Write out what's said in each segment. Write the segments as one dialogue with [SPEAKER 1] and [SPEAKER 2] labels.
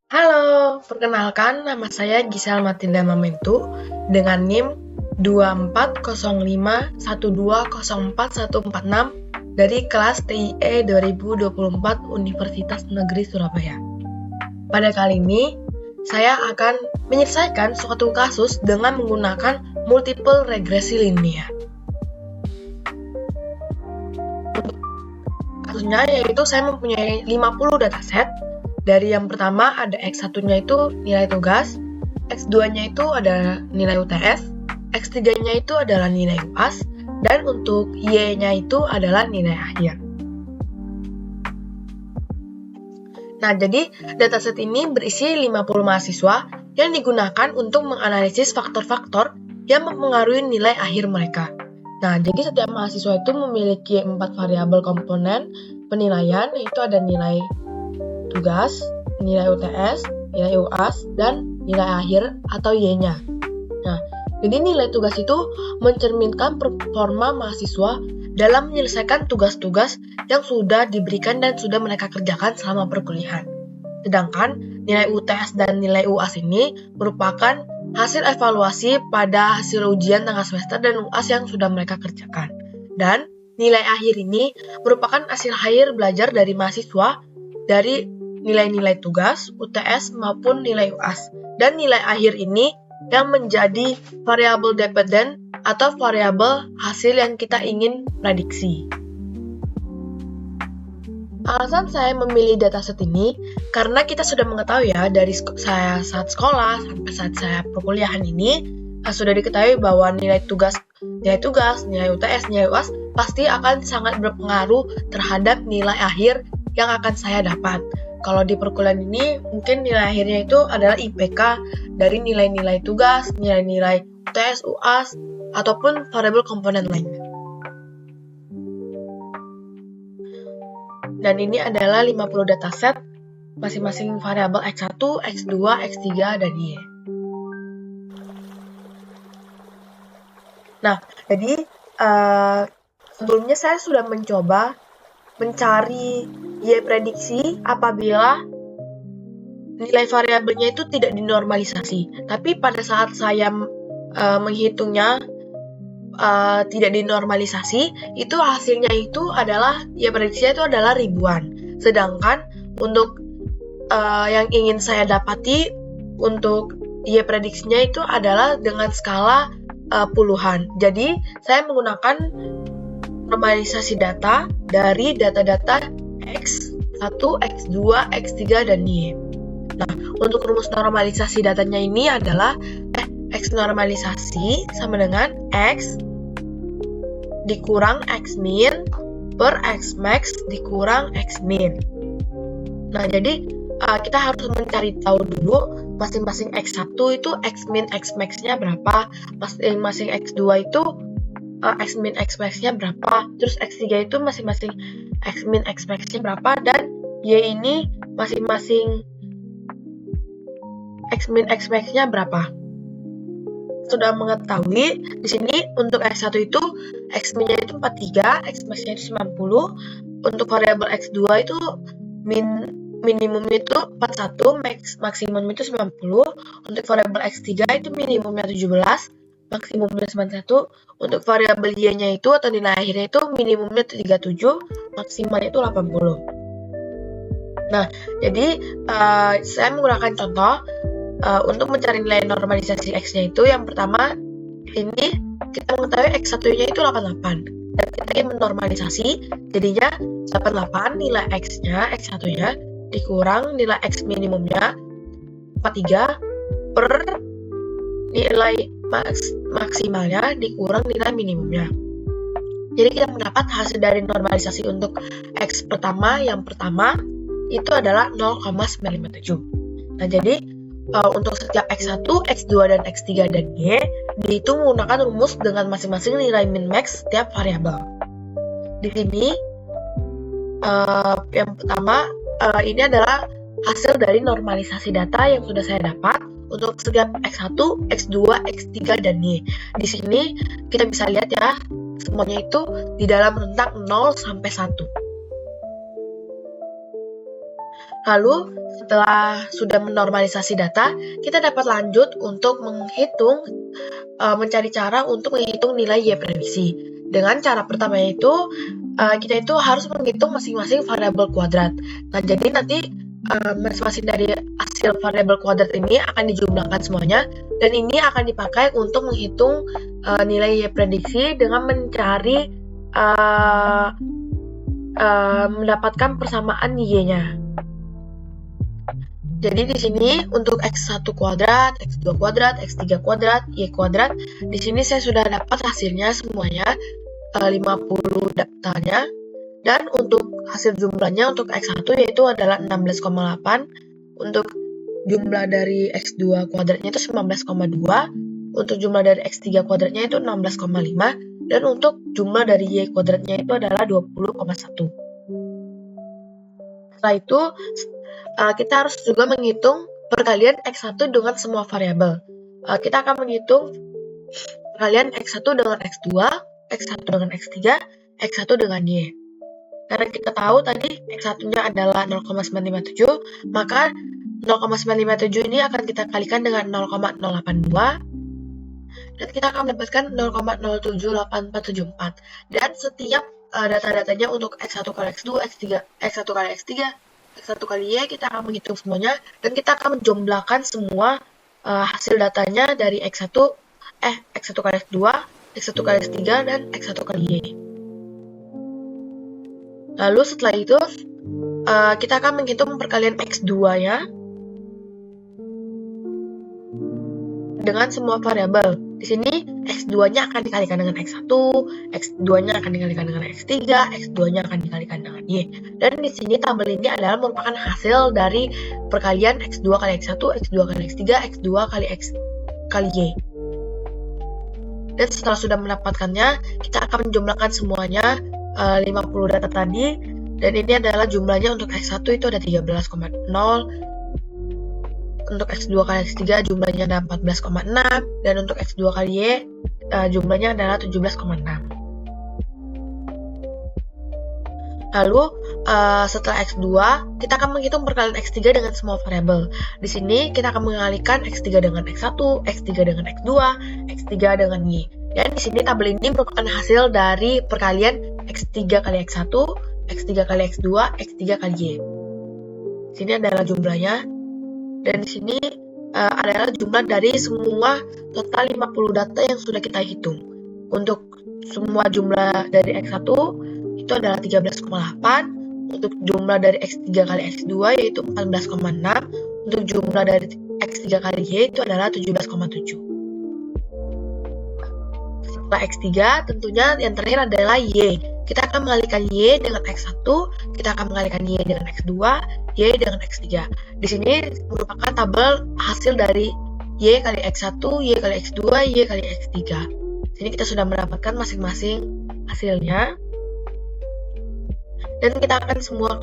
[SPEAKER 1] Halo, perkenalkan nama saya Gisel Matilda Mamentu dengan NIM 240512044146 dari kelas TIE 2024 Universitas Negeri Surabaya. Pada kali ini, saya akan menyelesaikan suatu kasus dengan menggunakan multiple regresi linear. Kasusnya yaitu saya mempunyai 50 dataset. Dari yang pertama ada X1-nya itu nilai tugas, X2-nya itu ada nilai UTS, X3-nya itu adalah nilai UAS, dan untuk Y-nya itu adalah nilai akhir. Nah, jadi dataset ini berisi 50 mahasiswa yang digunakan untuk menganalisis faktor-faktor yang mempengaruhi nilai akhir mereka. Nah, jadi setiap mahasiswa itu memiliki 4 variabel komponen penilaian, yaitu ada nilai tugas, nilai UTS, nilai UAS, dan nilai akhir atau Y-nya. Nah, jadi nilai tugas itu mencerminkan performa mahasiswa dalam menyelesaikan tugas-tugas yang sudah diberikan dan sudah mereka kerjakan selama perkuliahan. Sedangkan nilai UTS dan nilai UAS ini merupakan hasil evaluasi pada hasil ujian tengah semester dan UAS yang sudah mereka kerjakan. Dan nilai akhir ini merupakan hasil akhir belajar dari mahasiswa dari nilai-nilai tugas, UTS, maupun nilai UAS. Dan nilai akhir ini yang menjadi variabel dependent atau variabel hasil yang kita ingin prediksi. Alasan saya memilih dataset ini karena kita sudah mengetahui ya dari saya saat sekolah sampai saat saya perkuliahan ini sudah diketahui bahwa nilai tugas, nilai UTS, nilai UAS pasti akan sangat berpengaruh terhadap nilai akhir yang akan saya dapat. Kalau di perkuliahan ini mungkin nilai akhirnya itu adalah IPK dari nilai-nilai tugas, nilai-nilai UTS, UAS, ataupun variabel komponen lainnya. Dan ini adalah 50 dataset masing-masing variabel X1, X2, X3, dan Y. Nah, jadi sebelumnya saya sudah mencoba mencari Y prediksi apabila nilai variabelnya itu tidak dinormalisasi. Tapi pada saat saya menghitungnya tidak dinormalisasi, itu hasilnya itu adalah Y prediksinya itu adalah ribuan. Sedangkan untuk yang ingin saya dapati untuk Y prediksinya itu adalah dengan skala puluhan. Jadi saya menggunakan normalisasi data dari data-data X1, X2, X3, dan Y. Nah, untuk rumus normalisasi datanya ini adalah X normalisasi sama dengan X dikurang X min per X max dikurang X min. Nah, jadi kita harus mencari tahu dulu masing-masing X1 itu X min X max-nya berapa, masing-masing X2 itu X min X max-nya berapa, terus X3 itu masing-masing X min X max-nya berapa, dan Y ini masing-masing X min X max-nya berapa. Sudah mengetahui di sini untuk X1 itu X min-nya itu 43, X max-nya itu 90, untuk variabel X2 itu minimumnya itu 41, maksimumnya itu 90, untuk variabel X3 itu minimumnya 17, maksimumnya 91, untuk variabel Y-nya itu atau nilai akhirnya itu minimumnya 37, maksimalnya itu 80. Nah, jadi saya menggunakan contoh untuk mencari nilai normalisasi X-nya itu. Yang pertama, ini kita mengetahui X1-nya itu 88. Dan kita ingin menormalisasi, jadinya 88 nilai X-nya, X1-nya, dikurang nilai X minimumnya, 43, per nilai maksimalnya dikurang nilai minimumnya. Jadi kita mendapat hasil dari normalisasi untuk X pertama, yang pertama itu adalah 0,957. Nah, jadi untuk setiap X1, X2, dan X3, dan Y dihitung menggunakan rumus dengan masing-masing nilai min max setiap variabel. Di sini yang pertama ini adalah hasil dari normalisasi data yang sudah saya dapat untuk setiap X1, X2, X3, dan Y. Di sini kita bisa lihat ya, semuanya itu di dalam rentang 0 sampai 1. Lalu setelah sudah menormalisasi data, kita dapat lanjut untuk mencari cara untuk menghitung nilai Y prediksi. Dengan cara pertama yaitu kita itu harus menghitung masing-masing variabel kuadrat. Nah, jadi nanti masing-masing dari hasil variabel kuadrat ini akan dijumlahkan semuanya, dan ini akan dipakai untuk menghitung nilai Y prediksi dengan mencari mendapatkan persamaan Y-nya. Jadi di sini untuk X1 kuadrat, X2 kuadrat, X3 kuadrat, Y kuadrat, di sini saya sudah dapat hasilnya semuanya 50 datanya, dan untuk hasil jumlahnya untuk X1 yaitu adalah 16,8, untuk jumlah dari X2 kuadratnya itu 19,2, untuk jumlah dari X3 kuadratnya itu 16,5, dan untuk jumlah dari Y kuadratnya itu adalah 20,1. Setelah itu, kita harus juga menghitung perkalian X1 dengan semua variabel. Kita akan menghitung perkalian X1 dengan X2, X1 dengan X3, X1 dengan Y. Karena kita tahu tadi X1-nya adalah 0,957, maka 0,957 ini akan kita kalikan dengan 0,082, dan kita akan mendapatkan 0,078474. Dan setiap data-datanya untuk X1 kali X2, X1 kali X3, X1 kali Y, kita akan menghitung semuanya, dan kita akan menjumlahkan semua hasil datanya dari X1 kali X2, X1 kali X3, dan X1 kali Y. Lalu setelah itu, kita akan menghitung perkalian X2-nya dengan semua variabel. Di sini X2-nya akan dikalikan dengan X1, X2-nya akan dikalikan dengan X3, X2-nya akan dikalikan dengan Y. Dan di sini tabel ini adalah merupakan hasil dari perkalian X2 kali X1, X2 kali X3, X2 kali X kali Y. Dan setelah sudah mendapatkannya, kita akan menjumlahkan semuanya 50 data tadi, dan ini adalah jumlahnya untuk X1 itu ada 13,0, untuk X2 kali X3 jumlahnya ada 14,6, dan untuk X2 kali Y jumlahnya adalah 17,6. Lalu setelah X2, kita akan menghitung perkalian X3 dengan semua variabel. Di sini kita akan mengalihkan X3 dengan X1, X3 dengan X2, X3 dengan Y. Dan di sini tabel ini merupakan hasil dari perkalian X3 kali X1, X3 kali X2, X3 kali Y. Di sini adalah jumlahnya. Dan di sini adalah jumlah dari semua total 50 data yang sudah kita hitung. Untuk semua jumlah dari X1 itu adalah 13,8, untuk jumlah dari X3 kali X2 yaitu 14,6, untuk jumlah dari X3 kali Y itu adalah 17,7. Setelah X3, tentunya yang terakhir adalah Y. Kita akan mengalihkan Y dengan X1, kita akan mengalihkan Y dengan X2, Y dengan X3. Di sini merupakan tabel hasil dari Y kali X1, Y kali X2, Y kali X3. Di sini kita sudah mendapatkan masing-masing hasilnya. Dan kita akan semua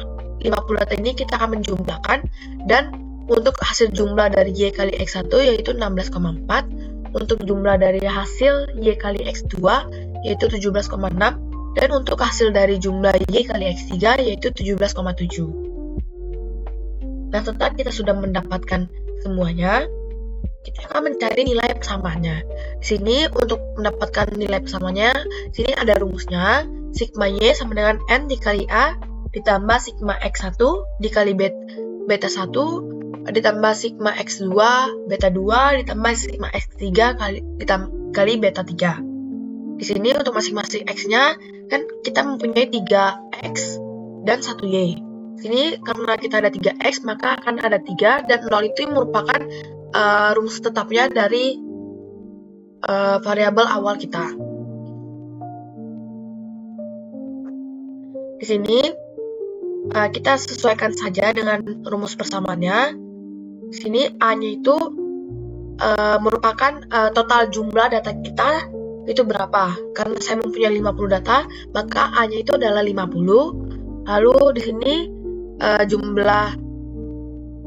[SPEAKER 1] 50 data ini kita akan menjumlahkan, dan untuk hasil jumlah dari Y kali X1 yaitu 16,4, untuk jumlah dari hasil Y kali X2 yaitu 17,6, dan untuk hasil dari jumlah Y kali X3 yaitu 17,7. Nah, setelah kita sudah mendapatkan semuanya, kita akan mencari nilai persamaannya. Di sini untuk mendapatkan nilai persamaannya, di sini ada rumusnya. Sigma Y sama dengan N dikali A ditambah sigma X1 dikali beta 1 ditambah sigma X2 beta 2 ditambah sigma X3 kali beta 3. Di sini untuk masing-masing X-nya kan kita mempunyai 3X dan 1Y. Di sini karena kita ada 3X maka akan ada 3, dan 0 itu merupakan rumus tetapnya dari variabel awal kita. Di sini kita sesuaikan saja dengan rumus persamaannya. Di sini A-nya itu merupakan total jumlah data kita itu berapa. Karena saya mempunyai 50 data, maka A-nya itu adalah 50. Lalu di sini jumlah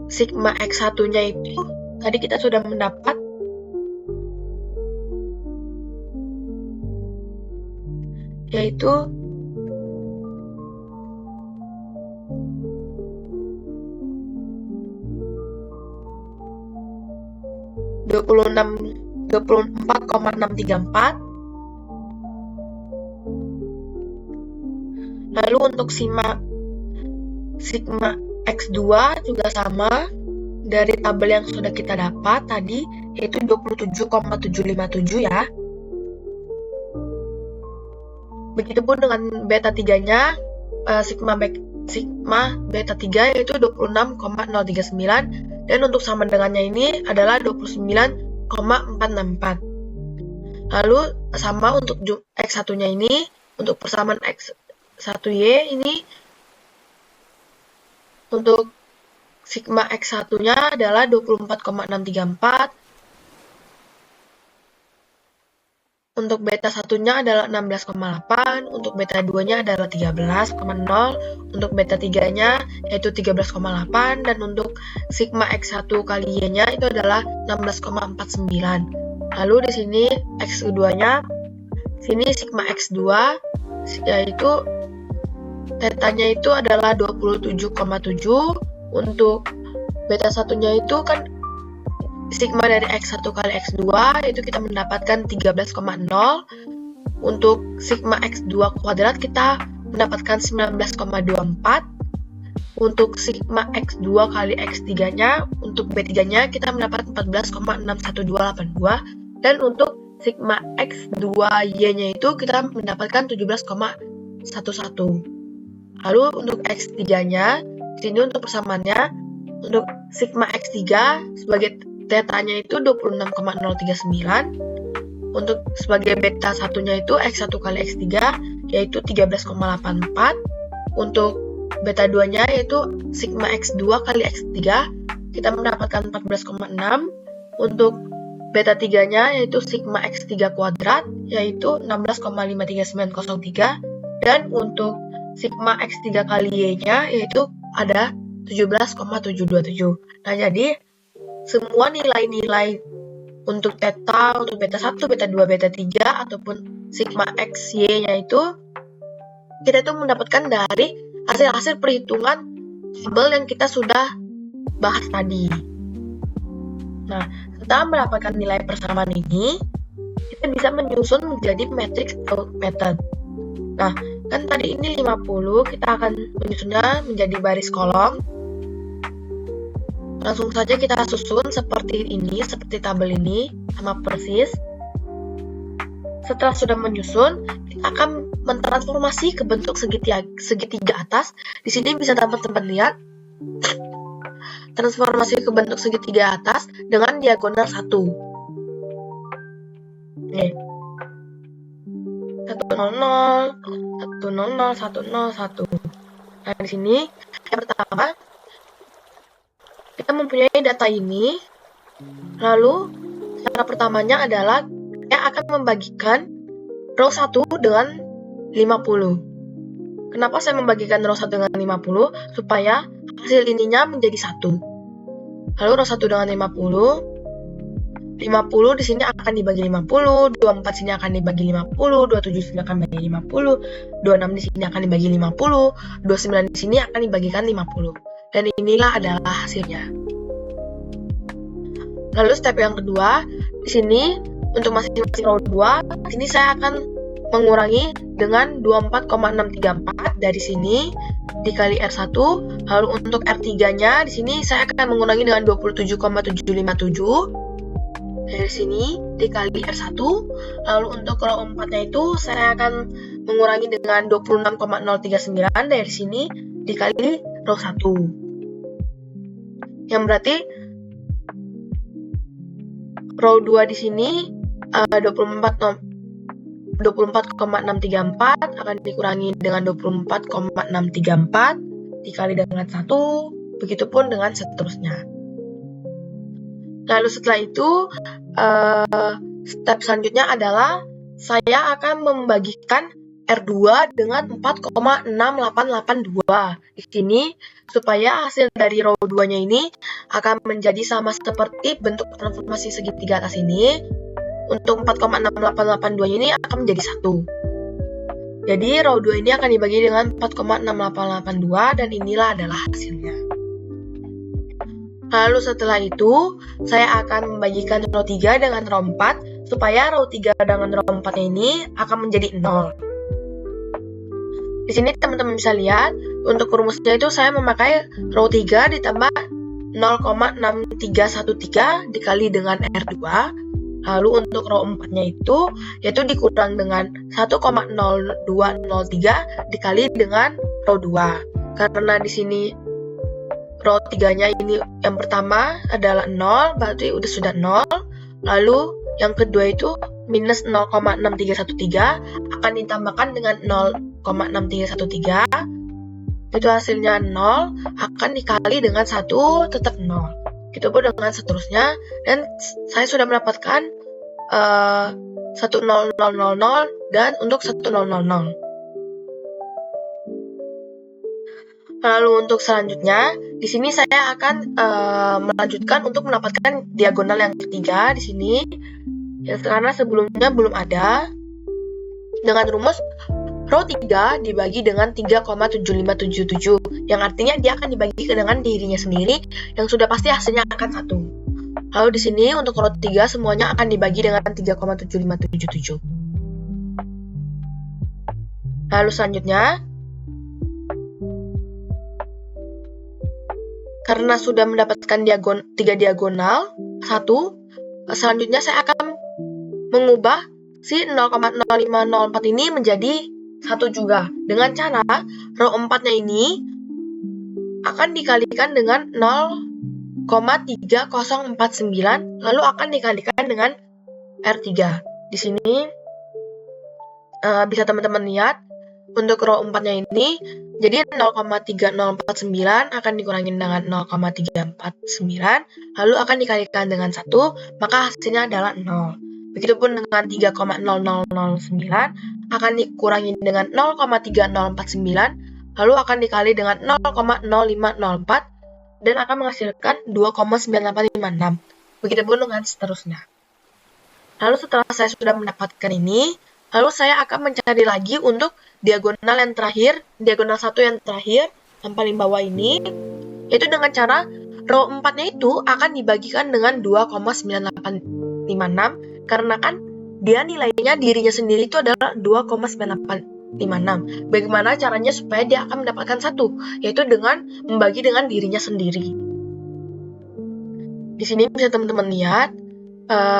[SPEAKER 1] sigma X1-nya itu tadi kita sudah mendapat yaitu 24,634. Lalu untuk sigma X2 juga sama dari tabel yang sudah kita dapat tadi, yaitu 27,757 ya. Begitupun dengan beta 3-nya, sigma beta 3 yaitu 26,039, dan untuk sama dengannya ini adalah 29,464. Lalu sama untuk X1-nya ini, untuk persamaan X1Y ini, untuk sigma X1-nya adalah 24,634, untuk beta 1-nya adalah 16,8, untuk beta 2-nya adalah 13,0, untuk beta 3-nya yaitu 13,8, dan untuk sigma X1 kali Y-nya itu adalah 16,49. Lalu di sini X2-nya, sini sigma X2 yaitu tetanya itu adalah 27,7, untuk beta 1-nya itu kan sigma dari X1 kali X2 itu kita mendapatkan 13,0. Untuk sigma X2 kuadrat kita mendapatkan 19,24. Untuk sigma X2 kali X3-nya, untuk B3-nya kita mendapat 14,61282. Dan untuk sigma X2Y-nya itu kita mendapatkan 17,11. Lalu untuk X3-nya, di sini untuk persamaannya, untuk sigma X3 sebagai tetanya itu 26,039. Untuk sebagai beta 1-nya itu X1 kali X3 yaitu 13,84. Untuk beta 2-nya yaitu sigma X2 kali X3 kita mendapatkan 14,6. Untuk beta 3-nya yaitu sigma X3 kuadrat yaitu 16,53903. Dan untuk sigma X3 kali Y-nya yaitu ada 17,727. Nah, jadi semua nilai-nilai untuk theta, untuk beta 1, beta 2, beta 3, ataupun sigma X, Y-nya itu kita itu mendapatkan dari hasil-hasil perhitungan tabel yang kita sudah bahas tadi. Nah, setelah mendapatkan nilai persamaan ini, kita bisa menyusun menjadi matrix atau method. Nah, kan tadi ini 50, kita akan menyusunnya menjadi baris kolom. Langsung saja kita susun seperti ini, seperti tabel ini, sama persis. Setelah sudah menyusun, kita akan mentransformasi ke bentuk segitiga atas. Di sini bisa teman-teman lihat transformasi ke bentuk segitiga atas dengan diagonal 1. Nih. 100, 100, 101. Nah, di sini yang pertama kita mempunyai data ini, lalu cara pertamanya adalah saya akan membagikan row 1 dengan 50. Kenapa saya membagikan row 1 dengan 50? Supaya hasil ininya menjadi 1. Lalu row 1 dengan 50 di sini akan dibagi 50, 24 sini akan dibagi 50, 27 sini akan dibagi 50, 26 di sini akan dibagi 50, 29 di sini akan dibagikan 50. Dan inilah adalah hasilnya. Lalu step yang kedua, di sini untuk masing-masing row 2, di sini saya akan mengurangi dengan 24,634 dari sini dikali R1. Lalu untuk R3-nya di sini saya akan mengurangi dengan 27,757 dari sini dikali R1. Lalu untuk row 4-nya itu saya akan mengurangi dengan 26,039 dari sini dikali row 1. Yang berarti row 2 di sini 24,634 akan dikurangi dengan 24,634 dikali dengan 1, begitupun dengan seterusnya. Lalu setelah itu step selanjutnya adalah saya akan membagikan R2 dengan 4,6882 di sini supaya hasil dari row 2-nya ini akan menjadi sama seperti bentuk transformasi segitiga atas ini. Untuk 4,6882 ini akan menjadi 1. Jadi row 2 ini akan dibagi dengan 4,6882 dan inilah adalah hasilnya. Lalu setelah itu, saya akan membagikan row 3 dengan row 4, supaya row 3 dengan row 4 ini akan menjadi 0. Di sini teman-teman bisa lihat, untuk rumusnya itu saya memakai row 3 ditambah 0,6313 dikali dengan R2. Lalu untuk row 4-nya itu, yaitu dikurang dengan 1,0203 dikali dengan row 2. Karena di sini row 3-nya ini yang pertama adalah 0, berarti sudah 0. Lalu yang kedua itu minus 0,6313 akan ditambahkan dengan 0,6313. Itu hasilnya 0 akan dikali dengan 1 tetap 0. Gitu pun dengan seterusnya. Dan saya sudah mendapatkan 10000 dan untuk 1000. Lalu untuk selanjutnya, di sini saya akan melanjutkan untuk mendapatkan diagonal yang ketiga di sini, yang karena sebelumnya belum ada, dengan rumus row 3 dibagi dengan 3,7577, yang artinya dia akan dibagi dengan dirinya sendiri, yang sudah pasti hasilnya akan 1. Lalu di sini untuk row 3 semuanya akan dibagi dengan 3,7577. Lalu selanjutnya, karena sudah mendapatkan 3 diagonal 1, selanjutnya saya akan mengubah si 0,0504 ini menjadi 1 juga. Dengan cara row 4-nya ini akan dikalikan dengan 0,3049, lalu akan dikalikan dengan R3. Di sini bisa teman-teman lihat, untuk row 4-nya ini, jadi 0,3049 akan dikurangi dengan 0,349, lalu akan dikalikan dengan 1, maka hasilnya adalah 0. Begitupun dengan 3,0009 akan dikurangi dengan 0,3049, lalu akan dikali dengan 0,0504, dan akan menghasilkan 2,9856. Begitupun dengan seterusnya. Lalu setelah saya sudah mendapatkan ini, lalu saya akan mencari lagi untuk diagonal yang terakhir, diagonal 1 yang terakhir, yang paling bawah ini, yaitu dengan cara row 4-nya itu akan dibagikan dengan 2,9856, karena kan dia nilainya dirinya sendiri itu adalah 2,9856. Bagaimana caranya supaya dia akan mendapatkan 1, yaitu dengan membagi dengan dirinya sendiri. Di sini bisa teman-teman lihat,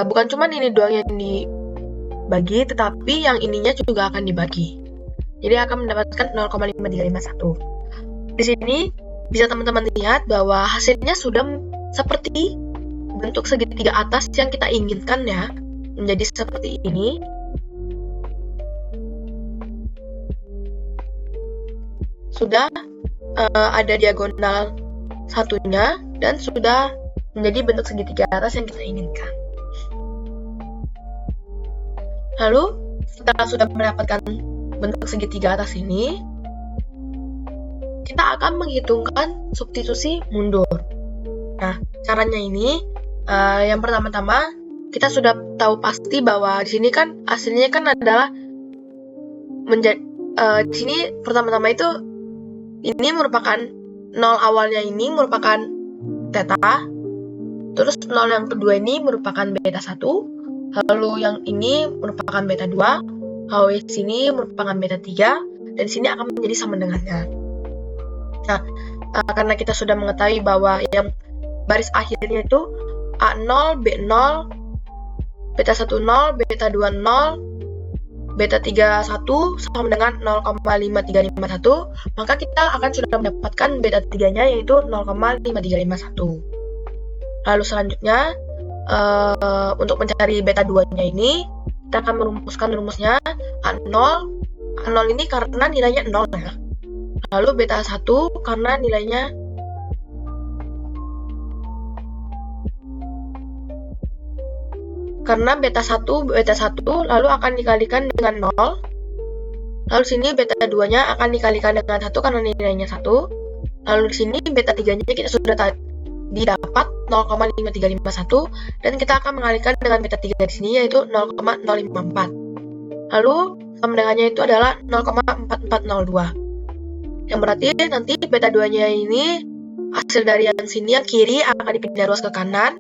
[SPEAKER 1] bukan cuma ini doang yang dibagi, tetapi yang ininya juga akan dibagi. Jadi akan mendapatkan 0,5351. Di sini bisa teman-teman lihat bahwa hasilnya sudah seperti bentuk segitiga atas yang kita inginkan ya, menjadi seperti ini. Sudah ada diagonal satunya dan sudah menjadi bentuk segitiga atas yang kita inginkan. Lalu setelah sudah mendapatkan bentuk segitiga atas ini, kita akan menghitungkan substitusi mundur. Nah, caranya ini, yang pertama-tama kita sudah tahu pasti bahwa di sini kan hasilnya kan adalah menjadi di sini pertama-tama itu ini merupakan 0 awalnya ini merupakan theta, terus 0 yang kedua ini merupakan beta 1, lalu yang ini merupakan beta 2, lalu di sini merupakan beta 3, dan di sini akan menjadi sama dengannya. Nah, karena kita sudah mengetahui bahwa yang baris akhirnya itu A0, B0, beta 10, beta 20, beta 31 sama dengan 0,5351, maka kita akan sudah mendapatkan beta 3-nya yaitu 0,5351. Lalu selanjutnya, untuk mencari beta 2-nya ini, kita akan merumuskan rumusnya A0. A0 ini karena nilainya 0 ya. Lalu beta 1 karena nilainya beta 1 lalu akan dikalikan dengan 0. Lalu sini beta 2-nya akan dikalikan dengan 1 karena nilainya 1. Lalu di sini beta 3-nya kita sudah didapat 0,5351, dan kita akan mengalihkan dengan beta 3 di sini yaitu 0,054. Lalu sama dengannya itu adalah 0,4402. Yang berarti nanti beta 2-nya ini hasil dari yang sini yang kiri akan dipindah ruas ke kanan.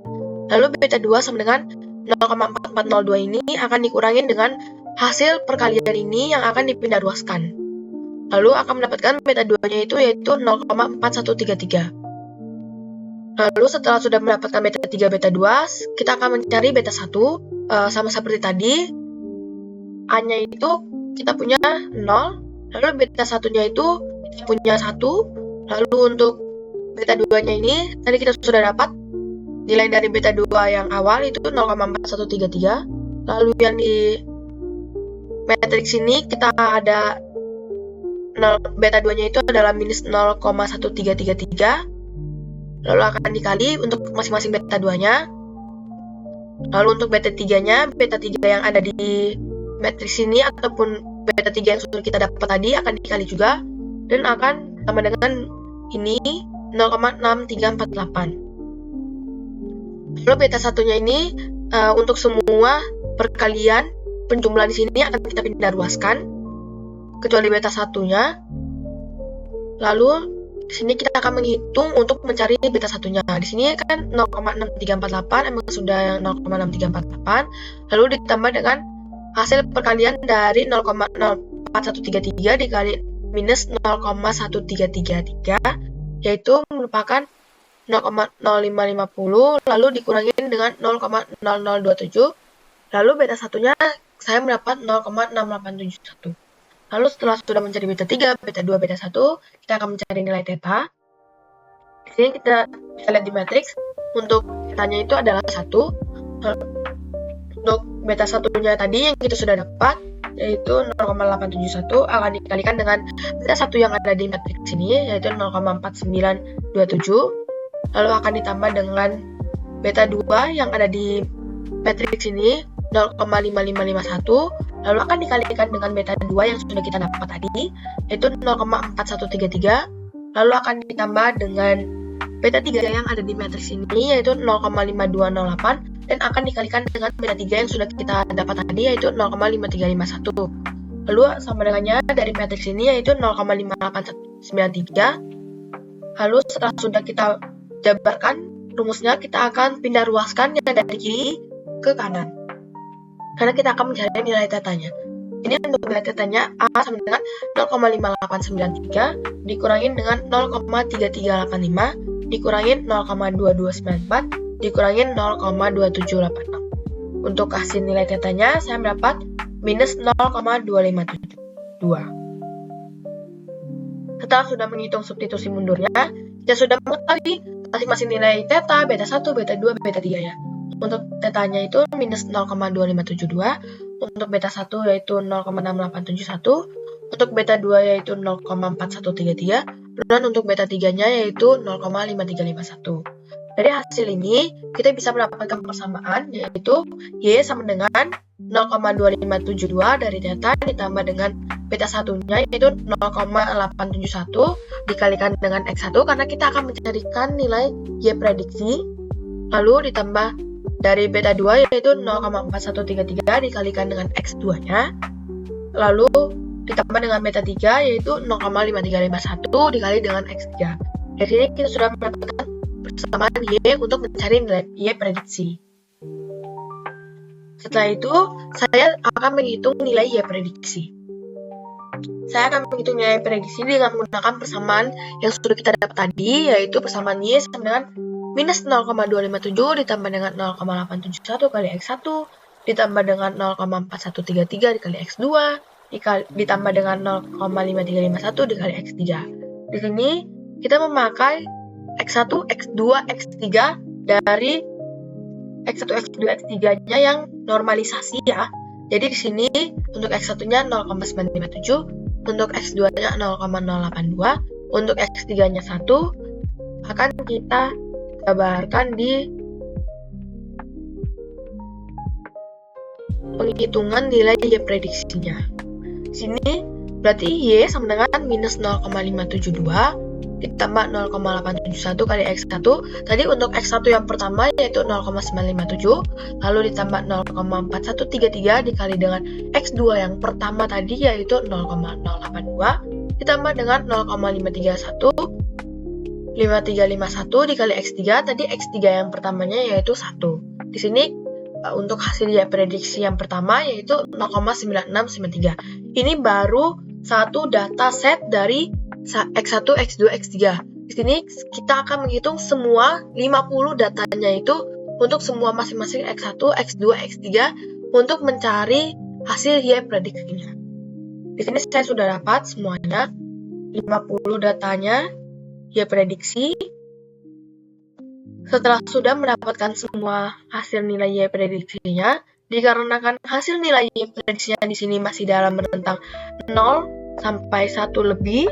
[SPEAKER 1] Lalu beta 2 sama dengan 0,4402 ini akan dikurangin dengan hasil perkalian ini yang akan dipindah ruaskan. Lalu akan mendapatkan beta 2-nya itu yaitu 0,4133. Lalu setelah sudah mendapatkan beta 3, beta 2, kita akan mencari beta 1. Sama seperti tadi, A-nya itu kita punya 0, lalu beta 1-nya itu kita punya 1, lalu untuk beta 2-nya ini tadi kita sudah dapat nilai dari beta 2 yang awal itu 0,4133, lalu yang di matriks ini kita ada beta 2-nya itu adalah minus 0,1333, lalu akan dikali untuk masing-masing beta 2-nya. Lalu untuk beta 3-nya, beta 3 yang ada di matriks ini ataupun beta 3 yang sudah kita dapat tadi akan dikali juga dan akan sama dengan ini 0,6348. Lalu beta 1-nya ini untuk semua perkalian penjumlahan di sini akan kita pindah ruaskan kecuali beta 1-nya. Lalu di sini kita akan menghitung untuk mencari beta 1-nya. Di sini kan 0,6348 emang sudah 0,6348. Lalu ditambah dengan hasil perkalian dari 0,0133 dikali minus 0,1333 yaitu merupakan 0,0550 lalu dikurangin dengan 0,0027. Lalu beta 1-nya saya mendapat 0,6871. Lalu setelah sudah mencari beta 3, beta 2, beta 1, kita akan mencari nilai theta. Di sini kita bisa lihat di matriks, untuk thetanya itu adalah 1. Untuk beta 1-nya tadi yang kita sudah dapat, yaitu 0,871, akan dikalikan dengan beta 1 yang ada di matriks ini, yaitu 0,4927. Lalu akan ditambah dengan beta 2 yang ada di matriks ini, 0,5551. Lalu akan dikalikan dengan beta 2 yang sudah kita dapat tadi, yaitu 0,4133. Lalu akan ditambah dengan beta 3 yang ada di matriks ini, yaitu 0,5208. Dan akan dikalikan dengan beta 3 yang sudah kita dapat tadi, yaitu 0,5351. Lalu sama dengannya dari matriks ini, yaitu 0,5893. Lalu setelah sudah kita jabarkan rumusnya, kita akan pindah ruaskan yang dari kiri ke kanan, karena kita akan mencari nilai tetanya. Ini untuk nilai tetanya A sama dengan 0,5893 dikurangin dengan 0,3385 dikurangin 0,2294 dikurangin 0,2786. Untuk hasil nilai tetanya saya mendapat minus 0,2572. Setelah sudah menghitung substitusi mundurnya, kita sudah mengetahui masing-masing nilai theta, beta 1, beta 2, beta 3 ya. Untuk tetanya itu minus 0,2572, untuk beta 1 yaitu 0,6871, untuk beta 2 yaitu 0,4133, dan untuk beta 3-nya yaitu 0,5351. Dari hasil ini, kita bisa mendapatkan persamaan, yaitu Y sama dengan 0,2572 dari theta ditambah dengan beta 1-nya yaitu 0,871 dikalikan dengan X1 karena kita akan mencarikan nilai Y prediksi, lalu ditambah dari beta 2 yaitu 0,4133 dikalikan dengan X2-nya, lalu ditambah dengan beta 3 yaitu 0,5351 dikali dengan X3. Dari sini kita sudah mendapatkan persamaan Y untuk mencari nilai Y prediksi. Setelah itu, saya akan menghitung nilai Y prediksi. Saya akan menghitung nilai prediksi dengan menggunakan persamaan yang sudah kita dapat tadi, yaitu persamaan Y sama dengan minus 0,257 ditambah dengan 0,871 kali X1 ditambah dengan 0,4133 dikali X2 ditambah dengan 0,5351 dikali X3. Di sini kita memakai X1, X2, X3 dari X1, X2, X3-nya yang normalisasi ya. Jadi di sini untuk X1-nya 0,957, untuk X2-nya 0,082, untuk X3-nya 1 akan kita jabarkan di penghitungan nilai Y prediksinya. Di sini berarti Y sama dengan minus 0,572 ditambah 0,871 kali X1. Tadi untuk X1 yang pertama yaitu 0,957, lalu ditambah 0,4133 dikali dengan X2 yang pertama tadi yaitu 0,082, ditambah dengan 0,531, 5351 dikali X3, tadi X3 yang pertamanya yaitu 1. Di sini untuk hasil Y prediksi yang pertama yaitu 0,9693. Ini baru satu data set dari X1, X2, X3. Di sini kita akan menghitung semua 50 datanya itu untuk semua masing-masing X1, X2, X3 untuk mencari hasil Y prediksinya. Di sini saya sudah dapat semuanya 50 datanya Y prediksi. Setelah sudah mendapatkan semua hasil nilai Y prediksinya, dikarenakan hasil nilai Y prediksinya di sini masih dalam rentang 0 sampai 1 lebih,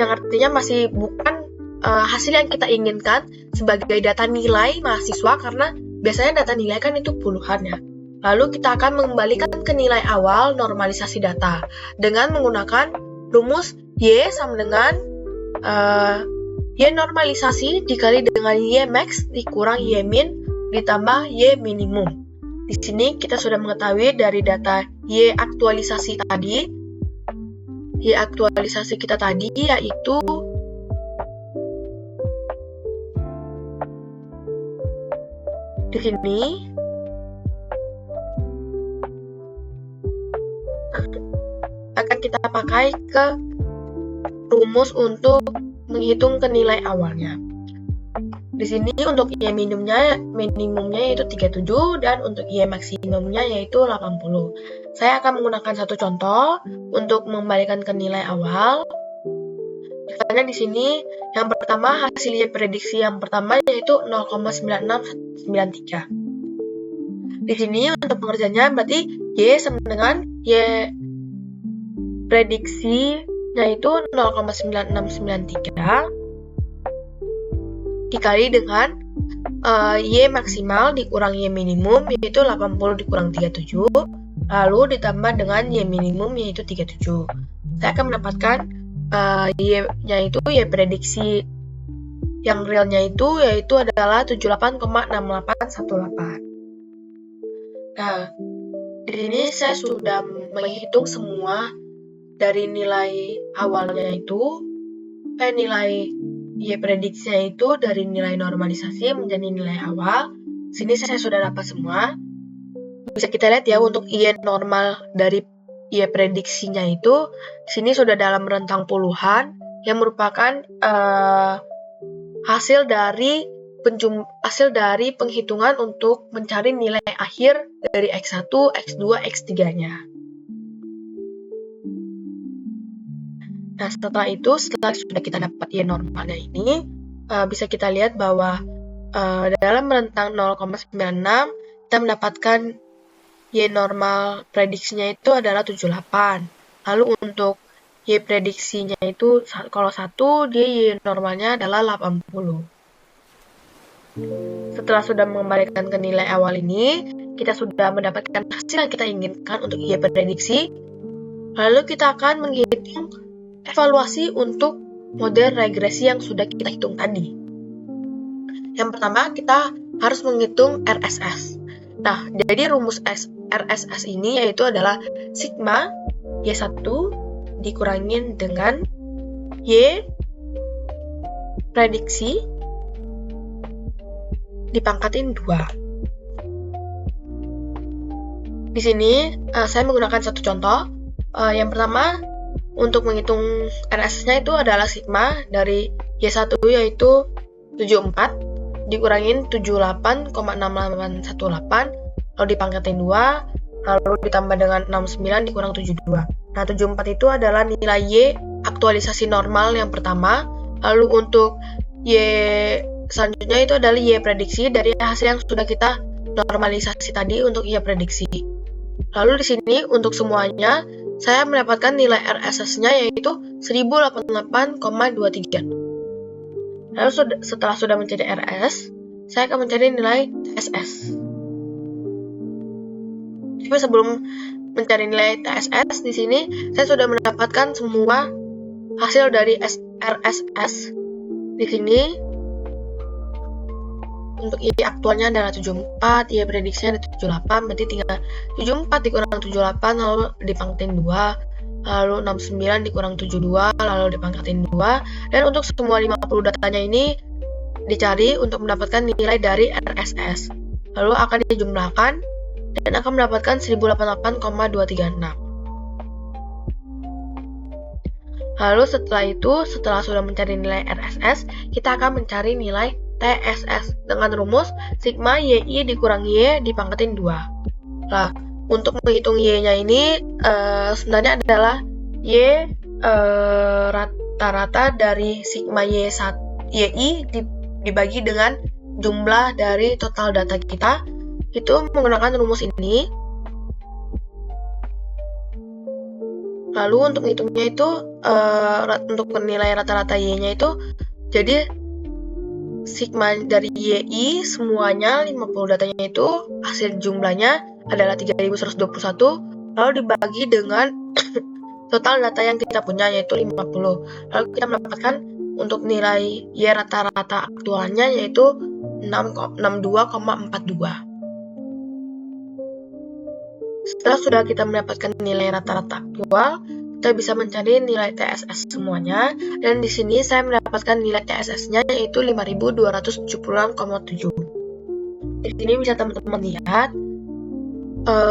[SPEAKER 1] yang artinya masih bukan hasil yang kita inginkan sebagai data nilai mahasiswa, karena biasanya data nilai kan itu puluhan ya. Lalu kita akan mengembalikan ke nilai awal normalisasi data dengan menggunakan rumus Y sama dengan Y normalisasi dikali dengan Y max dikurang Y min ditambah Y minimum. Di sini kita sudah mengetahui dari data Y aktualisasi tadi. Y aktualisasi kita tadi yaitu di sini akan kita pakai ke rumus untuk menghitung ke nilai awalnya. Di sini untuk Y minimumnya yaitu 37 dan untuk Y maksimumnya yaitu 80. Saya akan menggunakan satu contoh untuk mengembalikan ke nilai awal. Misalnya di sini yang pertama hasil Y prediksi yang pertama yaitu 0,9693. Di sini untuk pengerjaannya berarti Y sama dengan Y prediksi yaitu 0,9693 dikali dengan Y maksimal dikurang Y minimum yaitu 80 dikurang 37, lalu ditambah dengan Y minimum yaitu 37. Saya akan mendapatkan Y-nya itu Y prediksi yang realnya yaitu adalah 78,6818. Nah, di sini saya sudah menghitung semua dari nilai awalnya nilai Y prediksinya itu dari nilai normalisasi menjadi nilai awal. Sini saya sudah dapat semua. Bisa kita lihat ya untuk Y normal dari Y prediksinya itu sini sudah dalam rentang puluhan yang merupakan hasil dari penghitungan untuk mencari nilai akhir dari X1, X2, X3-nya. Nah, setelah sudah kita dapat Y normalnya ini, bisa kita lihat bahwa dalam rentang 0,96 kita mendapatkan Y normal prediksinya itu adalah 78. Lalu untuk Y prediksinya itu kalau 1, dia Y normalnya adalah 80. Setelah sudah mengembalikan ke nilai awal ini, kita sudah mendapatkan hasil yang kita inginkan untuk Y prediksi. Lalu kita akan menghitung evaluasi untuk model regresi yang sudah kita hitung tadi. Yang pertama, kita harus menghitung RSS. Nah, jadi rumus RSS ini yaitu adalah sigma Y1 dikurangin dengan Y prediksi dipangkatin 2. Di sini saya menggunakan satu contoh. Yang pertama, untuk menghitung RSS-nya itu adalah sigma dari Y1 yaitu 74 dikurangin 78,6818 lalu dipangkatin 2 lalu ditambah dengan 69 dikurang 72. Nah, 74 itu adalah nilai Y aktualisasi normal yang pertama. Lalu untuk Y selanjutnya itu adalah Y prediksi dari hasil yang sudah kita normalisasi tadi untuk Y prediksi. Lalu di sini untuk semuanya saya mendapatkan nilai RSS-nya yaitu 1088,23. Lalu setelah sudah mencari RS, saya akan mencari nilai TSS. Tapi sebelum mencari nilai TSS, di sini saya sudah mendapatkan semua hasil dari RSS. Di sini untuk Y aktualnya adalah 74, Y prediksinya ada 78, berarti tinggal 74 dikurang 78 lalu dipangkatin 2, lalu 69 dikurang 72 lalu dipangkatin 2, dan untuk semua 50 datanya ini dicari untuk mendapatkan nilai dari RSS, lalu akan dijumlahkan dan akan mendapatkan 1088,236. Lalu setelah itu, setelah sudah mencari nilai RSS, kita akan mencari nilai TSS dengan rumus sigma YI dikurang Y dipangkatin 2. Nah, untuk menghitung Y-nya ini sebenarnya adalah Y rata-rata dari sigma YI dibagi dengan jumlah dari total data kita. Itu menggunakan rumus ini. Lalu untuk menghitungnya itu, untuk nilai rata-rata Y-nya itu, jadi sigma dari YI semuanya 50 datanya itu hasil jumlahnya adalah 3121, lalu dibagi dengan total data yang kita punya yaitu 50. Lalu kita mendapatkan untuk nilai Y rata-rata aktualnya yaitu 62,42. Setelah sudah kita mendapatkan nilai rata-rata aktual, kita bisa mencari nilai TSS semuanya, dan di sini saya mendapatkan nilai TSS-nya yaitu 5276,7. Di sini bisa teman-teman lihat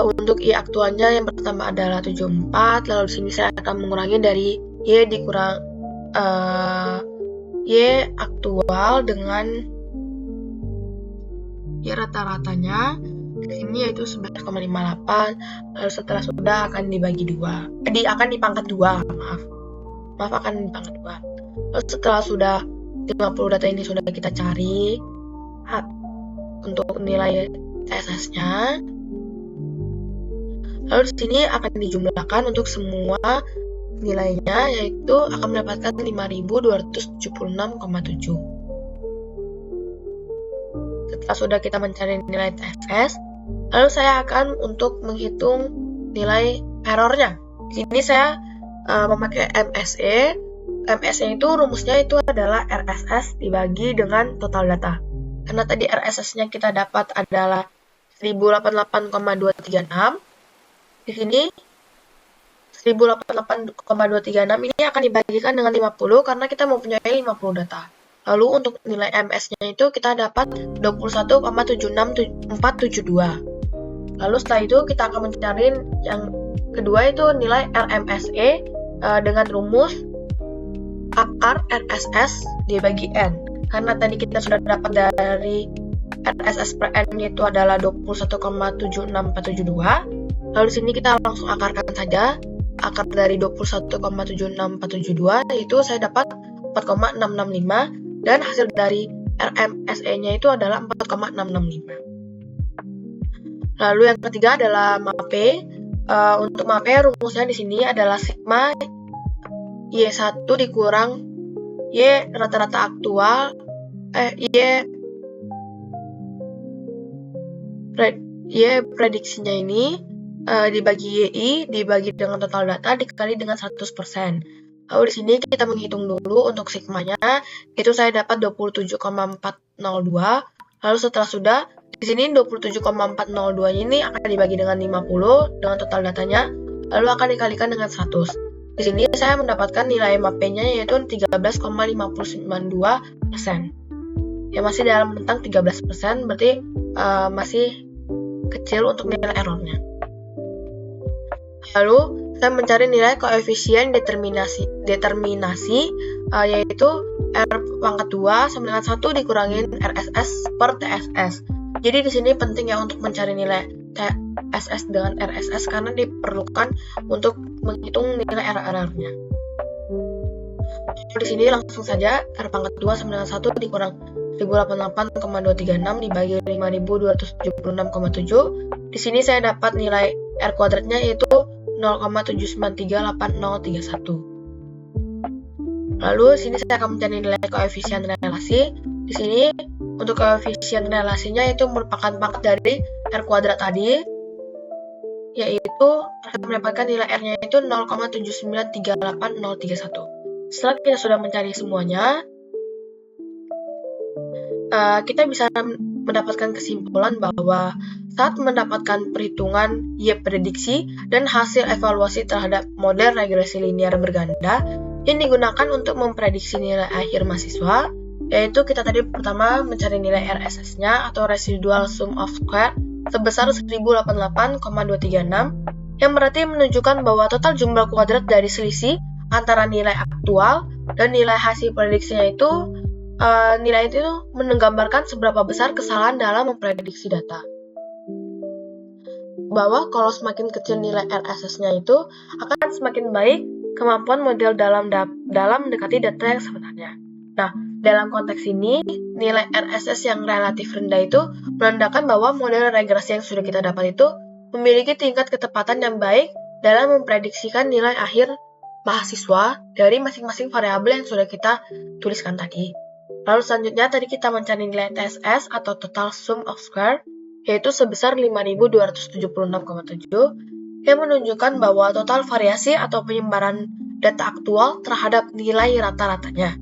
[SPEAKER 1] untuk Y aktualnya yang pertama adalah 74, lalu di sini saya akan mengurangi dari Y dikurang Y aktual dengan Y rata-ratanya. Di sini yaitu 11,58, lalu setelah sudah akan dibagi 2. Akan dipangkat 2, maaf akan dipangkat 2. Lalu setelah sudah 50 data ini sudah kita cari untuk nilai TSS-nya. Lalu di sini akan dijumlahkan untuk semua nilainya, yaitu akan mendapatkan 5276,7. Setelah sudah kita mencari nilai TSS, lalu saya akan untuk menghitung nilai errornya. Di sini saya memakai MSE. MSE itu rumusnya itu adalah RSS dibagi dengan total data. Karena tadi RSS-nya kita dapat adalah 1088,236. Di sini 1088,236 ini akan dibagikan dengan 50 karena kita mempunyai 50 data. Lalu untuk nilai MS-nya itu kita dapat 21,76472. Lalu setelah itu kita akan mencari yang kedua itu nilai RMSE dengan rumus akar RSS dibagi N. Karena tadi kita sudah dapat dari RSS per N itu adalah 21,76472. Lalu di sini kita langsung akarkan saja. Akar dari 21,76472 itu saya dapat 4,665 dan hasil dari RMSE-nya itu adalah 4,665. Lalu yang ketiga adalah MAPE. Untuk MAPE rumusnya di sini adalah sigma Y1 dikurang Y rata-rata aktual Y prediksinya ini dibagi YI dibagi dengan total data dikali dengan 100%. Lalu di sini kita menghitung dulu untuk sigmanya, itu saya dapat 27,402. Lalu setelah sudah, di sini 27,402 ini akan dibagi dengan 50 dengan total datanya, lalu akan dikalikan dengan 100. Di sini saya mendapatkan nilai MAPE-nya yaitu 13,592%. Ya masih dalam rentang 13%, berarti masih kecil untuk nilai errornya. Lalu saya mencari nilai koefisien determinasi yaitu R pangkat 2 sama dengan 1 dikurangin RSS per TSS. Jadi di sini penting ya untuk mencari nilai TSS dengan RSS karena diperlukan untuk menghitung nilai error-errornya. Di sini langsung saja R pangkat 2 sama dengan 1 dikurang 1088,236 dibagi 5276,7. Di sini saya dapat nilai R kuadratnya yaitu 0,7938031. Lalu sini saya akan mencari nilai koefisien relasi. Di sini untuk koefisien relasinya itu merupakan pangkat dari R kuadrat tadi, yaitu akan mendapatkan nilai R-nya itu 0,7938031. Setelah kita sudah mencari semuanya, kita bisa mendapatkan kesimpulan bahwa saat mendapatkan perhitungan Y prediksi dan hasil evaluasi terhadap model regresi linear berganda yang digunakan untuk memprediksi nilai akhir mahasiswa, yaitu kita tadi pertama mencari nilai RSS-nya atau residual sum of square sebesar 1088,236, yang berarti menunjukkan bahwa total jumlah kuadrat dari selisih antara nilai aktual dan nilai hasil prediksinya itu nilai itu menggambarkan seberapa besar kesalahan dalam memprediksi data. Bahwa kalau semakin kecil nilai RSS-nya itu akan semakin baik kemampuan model dalam mendekati data yang sebenarnya. Nah, dalam konteks ini, nilai RSS yang relatif rendah itu menandakan bahwa model regresi yang sudah kita dapat itu memiliki tingkat ketepatan yang baik dalam memprediksikan nilai akhir mahasiswa dari masing-masing variabel yang sudah kita tuliskan tadi. Lalu selanjutnya tadi kita mencari nilai TSS atau total sum of square, yaitu sebesar 5276,7, yang menunjukkan bahwa total variasi atau penyebaran data aktual terhadap nilai rata-ratanya.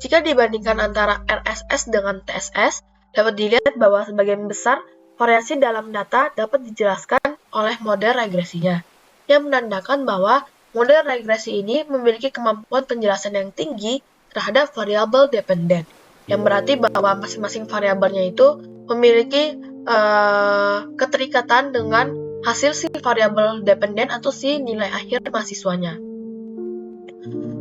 [SPEAKER 1] Jika dibandingkan antara RSS dengan TSS, dapat dilihat bahwa sebagian besar variasi dalam data dapat dijelaskan oleh model regresinya, yang menandakan bahwa model regresi ini memiliki kemampuan penjelasan yang tinggi terhadap variabel dependen, yang berarti bahwa masing-masing variabelnya itu memiliki keterikatan dengan hasil si variabel dependen atau si nilai akhir mahasiswanya.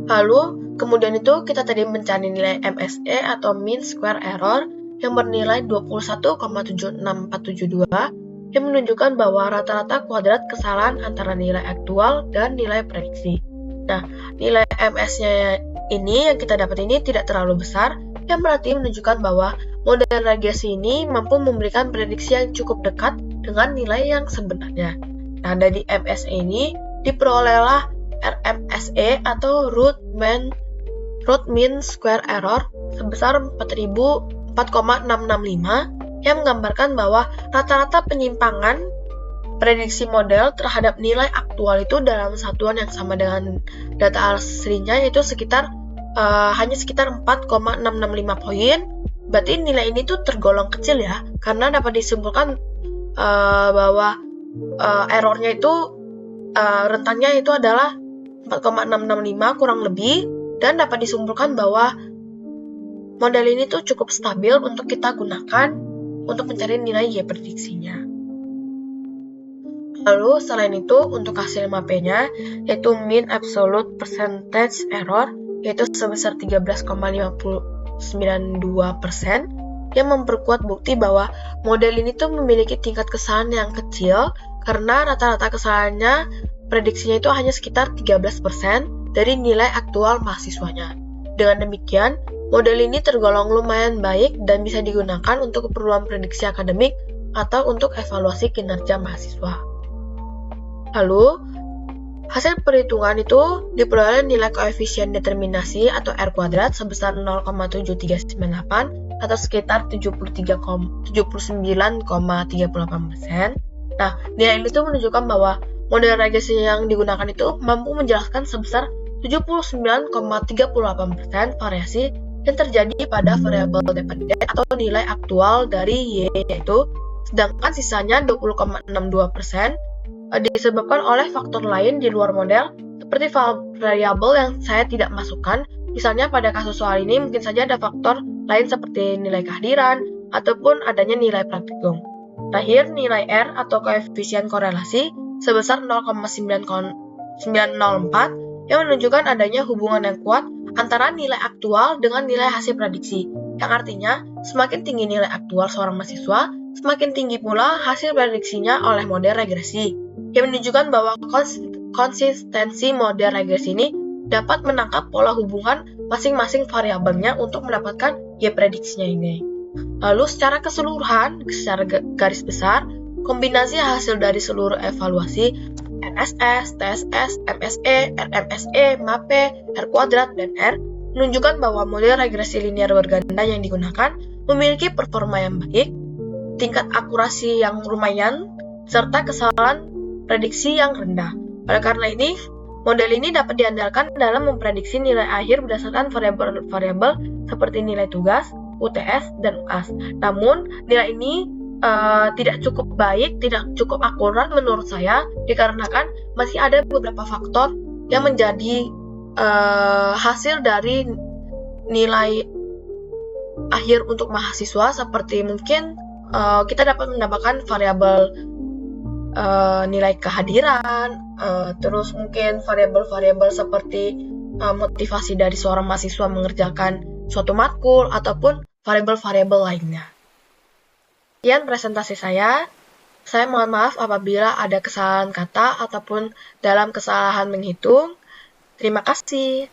[SPEAKER 1] Lalu, kemudian itu kita tadi mencari nilai MSE atau mean square error yang bernilai 21,76472, yang menunjukkan bahwa rata-rata kuadrat kesalahan antara nilai aktual dan nilai prediksi. Nah, nilai MS-nya ini yang kita dapat ini tidak terlalu besar, yang berarti menunjukkan bahwa model regresi ini mampu memberikan prediksi yang cukup dekat dengan nilai yang sebenarnya. Nah, dari MS ini diperolehlah RMSE atau root mean square error sebesar 4.665, yang menggambarkan bahwa rata-rata penyimpangan prediksi model terhadap nilai aktual itu dalam satuan yang sama dengan data aslinya, yaitu hanya sekitar 4,665 poin. Berarti nilai ini tuh tergolong kecil ya, karena dapat disimpulkan bahwa errornya itu rentannya itu adalah 4,665 kurang lebih, dan dapat disimpulkan bahwa model ini tuh cukup stabil untuk kita gunakan untuk mencari nilai Y prediksinya. Lalu selain itu untuk hasil MAP-nya yaitu mean absolute percentage error, yaitu sebesar 13,592%, yang memperkuat bukti bahwa model ini tuh memiliki tingkat kesalahan yang kecil karena rata-rata kesalahannya prediksinya itu hanya sekitar 13% dari nilai aktual mahasiswanya. Dengan demikian, model ini tergolong lumayan baik dan bisa digunakan untuk keperluan prediksi akademik atau untuk evaluasi kinerja mahasiswa. Lalu, hasil perhitungan itu diperoleh nilai koefisien determinasi atau R kuadrat sebesar 0,7398 atau sekitar 79,38%. Nah, nilai ini tuh menunjukkan bahwa model regresi yang digunakan itu mampu menjelaskan sebesar 79,38% variasi yang terjadi pada variabel dependen atau nilai aktual dari Y, yaitu sedangkan sisanya 20,62% disebabkan oleh faktor lain di luar model, seperti variabel yang saya tidak masukkan. Misalnya pada kasus soal ini mungkin saja ada faktor lain seperti nilai kehadiran ataupun adanya nilai praktikum. Terakhir, nilai R atau koefisien korelasi sebesar 0,904 yang menunjukkan adanya hubungan yang kuat antara nilai aktual dengan nilai hasil prediksi, yang artinya semakin tinggi nilai aktual seorang mahasiswa, semakin tinggi pula hasil prediksinya oleh model regresi, yang menunjukkan bahwa konsistensi model regresi ini dapat menangkap pola hubungan masing-masing variabelnya untuk mendapatkan Y prediksinya ini. Lalu secara keseluruhan, secara garis besar, kombinasi hasil dari seluruh evaluasi RSS, TSS, MSE, RMSE, MAPE, R kuadrat, dan R menunjukkan bahwa model regresi linear berganda yang digunakan memiliki performa yang baik, tingkat akurasi yang lumayan, serta kesalahan prediksi yang rendah. Oleh karena ini, model ini dapat diandalkan dalam memprediksi nilai akhir berdasarkan variabel-variabel seperti nilai tugas, UTS, dan UAS. Namun, nilai ini tidak cukup baik, tidak cukup akurat menurut saya, dikarenakan masih ada beberapa faktor yang menjadi hasil dari nilai akhir untuk mahasiswa, seperti mungkin kita dapat menambahkan variabel nilai kehadiran, terus mungkin variabel-variabel seperti motivasi dari seorang mahasiswa mengerjakan suatu matkul, ataupun variabel-variabel lainnya. Sekian presentasi saya. Saya mohon maaf apabila ada kesalahan kata ataupun dalam kesalahan menghitung. Terima kasih.